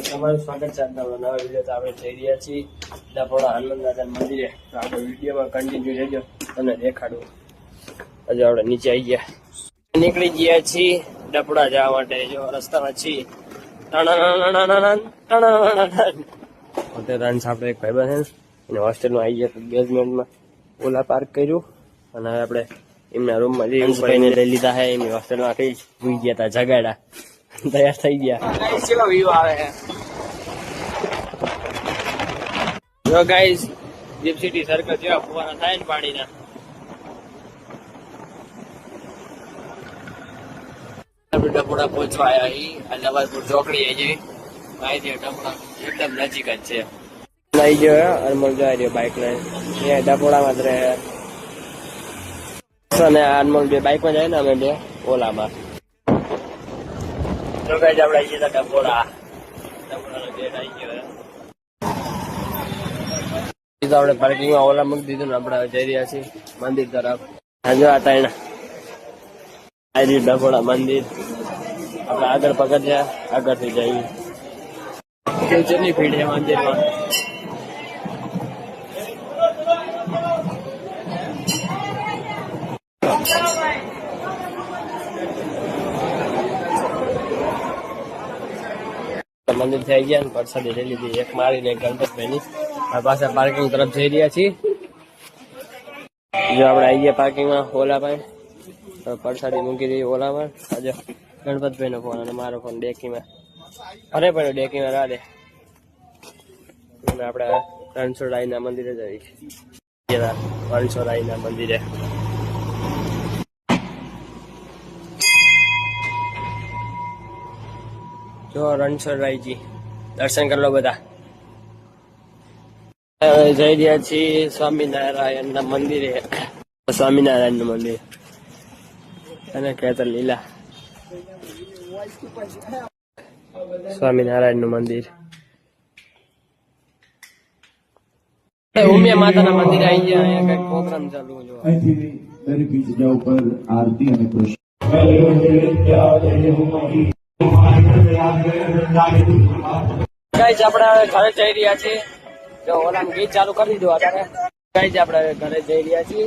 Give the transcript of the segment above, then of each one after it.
તમારું સ્વાગત છે આજના નવા વિડીયો. આપણે જઈ રહ્યા છીએ ડપોડા હનુમાન દાદા મંદિરે. તો આપણે વિડીયોમાં કન્ટિન્યુ રહેજો, તમને દેખાડું. હજુ આપણે નીચે આવી ગયા, નીકળી ગયા છીએ ડપોડા જવા માટે. જો રસ્તામાં છીએ રન્સ આપણે એક ભાઈ બને એને હોસ્ટેલમાં આવી ગયા બેઝમેન્ટમાં ઓલા પાર્ક કર્યું અને હવે આપણે એમના રૂમમાં જઈ લઈ લીધા છે. એમની હોસ્ટેલમાં કઈ ભૂઈ ગયા હતા જગાડા તૈયાર થઈ ગયા. ચલો વ્યૂ આવે જો ગાઈસ જીપ સિટી સર્કલ જેવા ફુવારા થાય ને પાણીના. આપણે ડપોડા પહોંચવા આવ્યા નવાજપુર ચોકડી જેવી માહિતી. ડપોડા એકદમ નજીક જ છે. લઈ ગયો અનમોલ જોઈ રહ્યો બાઇક લઈને ડપોડામાં જ રહે. અને અનમોલ બે બાઇકમાં જાય ને અમે બે ઓલામાં. તો ગાઈસ આપણે આવી ગયા ડપોડાનો ગેટ આવી ગયો. આપણે પાર્કિંગમાં ઓલા મૂકી દીધું ને આપણે જઈ રહ્યા છીએ મંદિર તરફ. જો આ ત્રણ આવી ડપોડા મંદિર. આપણે આગળ પગથિયા આગળથી જઈએ. કેટલી ભીડ છે મંદિરમાં. મંદિર થઈ ગયા ને પ્રસાદી લઈ લીધી એક મારીને ગણપતભાઈની. પાછા પાર્કિંગ તરફ જઈ રહ્યા છીએ. જો આપણે આવી ગયા પાર્કિંગમાં ઓલા ભાઈ પ્રસાદી મૂકી દીધી ઓલામાં. આજે ગણપતભાઈ નો ફોન અને મારો ફોન ડેકીમાં. અરે પણ ડેકીમાં રાડે. આપણે રણછોડરાયના મંદિરે જઈએ. રણછોડરાયના મંદિરે જો રણછોડરાયજી દર્શન કરી લો બધા. જઈ રહ્યા છીએ સ્વામિનારાયણ ના મંદિરે. સ્વામિનારાયણ નું મંદિર અને કહેતા લીલા સ્વામિનારાયણ નું મંદિર. ઉમિયા માતાના મંદિરે આવી ગયા. અહીંયા કઈક પ્રોગ્રામ ચાલુ જો દરેક બીજા ઉપર આરતી અને કૃષ્ણ. ગાઈસ આપણે ઘરે જઈ રહ્યા છીએ. જો ઓલા ગીત ચાલુ કરી દીધું અત્યારે. ગાઈસ આપણે ઘરે જઈ રહ્યા છીએ.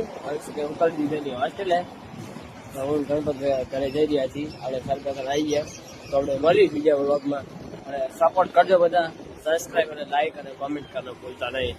કરી દીધેલી હોસ્ટેલે. હું ગણપત ઘરે જઈ રહ્યા છીએ. આપણે સરકાર આવી ગયા તો આપણે મળીએ બીજા વ્લોગમાં. અને સપોર્ટ કરજો બધા. સબસ્ક્રાઈબ અને લાઈક અને કોમેન્ટ કરવાનું ભૂલતા નહીં.